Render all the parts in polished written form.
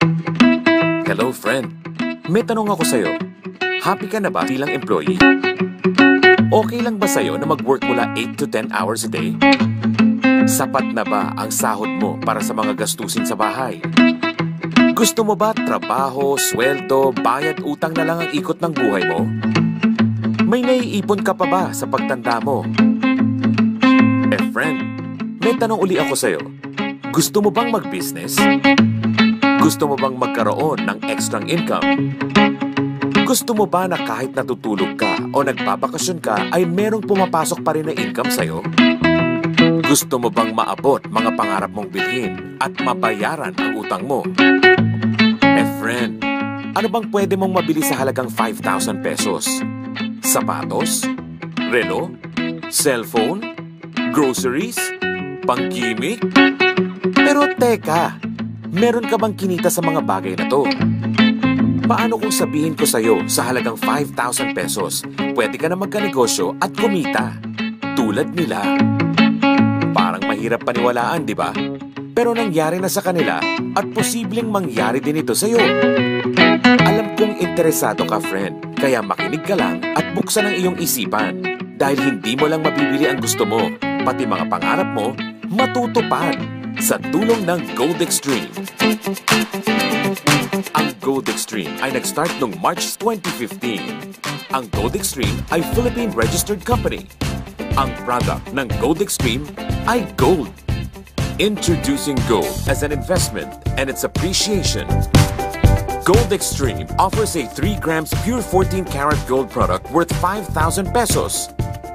Hello, friend. May tanong ako sa'yo. Happy ka na ba bilang employee? Okay lang ba sa'yo na mag-work mula 8 to 10 hours a day? Sapat na ba ang sahod mo para sa mga gastusin sa bahay? Gusto mo ba trabaho, sweldo, bayad, utang na lang ang ikot ng buhay mo? May naiipon ka pa ba sa pagtanda mo? Friend, may tanong uli ako sa'yo. Gusto mo bang mag-business? Gusto mo bang magkaroon ng extra income? Gusto mo ba na kahit natutulog ka o nagbabakasyon ka ay merong pumapasok pa rin na income sa'yo? Gusto mo bang maabot mga pangarap mong bilhin at mabayaran ang utang mo? Friend, ano bang pwede mong mabili sa halagang 5,000 pesos? Sapatos? Relo? Cellphone? Groceries? Pangkimik? Pero teka, meron ka bang kinita sa mga bagay na to? Paano kung sabihin ko sa'yo sa halagang 5,000 pesos, pwede ka na magkanegosyo at kumita? Tulad nila. Parang mahirap paniwalaan, di ba? Pero nangyari na sa kanila at posibleng mangyari din ito sa'yo. Alam kong interesado ka, friend, kaya makinig ka lang at buksan ang iyong isipan. Dahil hindi mo lang mabibili ang gusto mo, pati mga pangarap mo, matutupad sa tulong ng Gold Extreme. Ang Gold Extreme ay nag-start noong March 2015. Ang Gold Extreme ay Philippine-registered company. Ang product ng Gold Extreme ay gold. Introducing gold as an investment and its appreciation. Gold Extreme offers a 3 grams pure 14 karat gold product worth 5,000 pesos.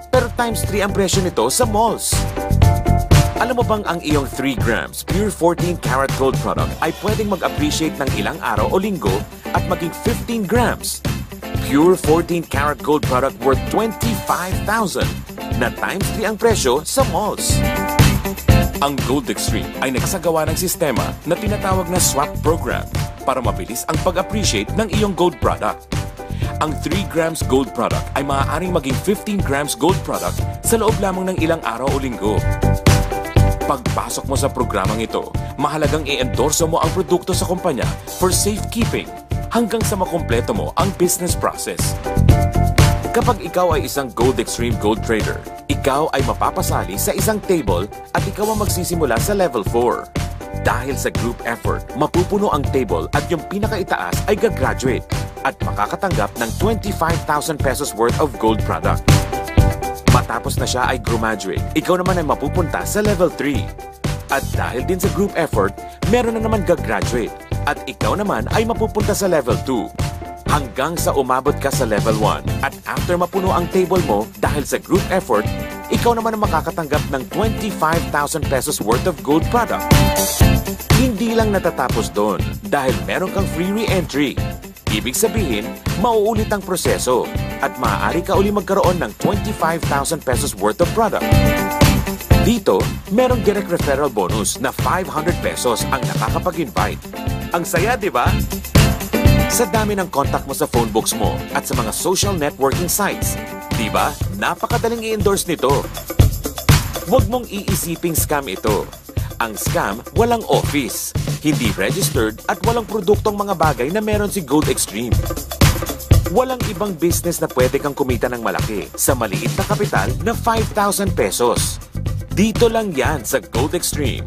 Pero times 3 ang presyo nito sa malls. Alam mo bang ang iyong 3 grams pure 14 karat gold product ay pwedeng mag-appreciate ng ilang araw o linggo at maging 15 grams. Pure 14 karat gold product worth 25,000 na times 3 ang presyo sa malls. Ang Gold Extreme ay nagsagawa ng sistema na tinatawag na swap program para mabilis ang pag-appreciate ng iyong gold product. Ang 3 grams gold product ay maaaring maging 15 grams gold product sa loob lamang ng ilang araw o linggo. Pagpasok mo sa programang ito, mahalagang i-endorso mo ang produkto sa kumpanya for safekeeping hanggang sa makumpleto mo ang business process. Kapag ikaw ay isang Gold Extreme Gold Trader, ikaw ay mapapasali sa isang table at ikaw ang magsisimula sa level 4. Dahil sa group effort, mapupuno ang table at yung pinakaitaas ay gagraduate at makakatanggap ng 25,000 pesos worth of gold product. Matapos na siya ay graduate, ikaw naman ay mapupunta sa level 3. At dahil din sa group effort, meron na naman gagraduate at ikaw naman ay mapupunta sa level 2. Hanggang sa umabot ka sa level 1 at after mapuno ang table mo dahil sa group effort, ikaw naman ang makakatanggap ng 25,000 pesos worth of gold product. Hindi lang natatapos doon dahil meron kang free re-entry. Ibig sabihin, mauulit ang proseso at maaari ka uli magkaroon ng 25,000 pesos worth of product. Dito, merong direct referral bonus na 500 pesos ang nakakapag-invite. Ang saya, di ba? Sa dami ng contact mo sa phone books mo at sa mga social networking sites, di ba? Napakadaling i-endorse nito. Huwag mong iisiping scam ito. Ang scam, walang office, hindi registered at walang produktong mga bagay na meron si Gold Extreme. Walang ibang business na pwede kang kumita ng malaki sa maliit na kapital na 5,000 pesos. Dito lang yan sa Gold Extreme.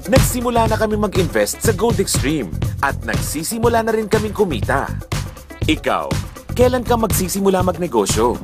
Nagsimula na kami mag-invest sa Gold Extreme at nagsisimula na rin kaming kumita. Ikaw, kailan ka magsisimula magnegosyo?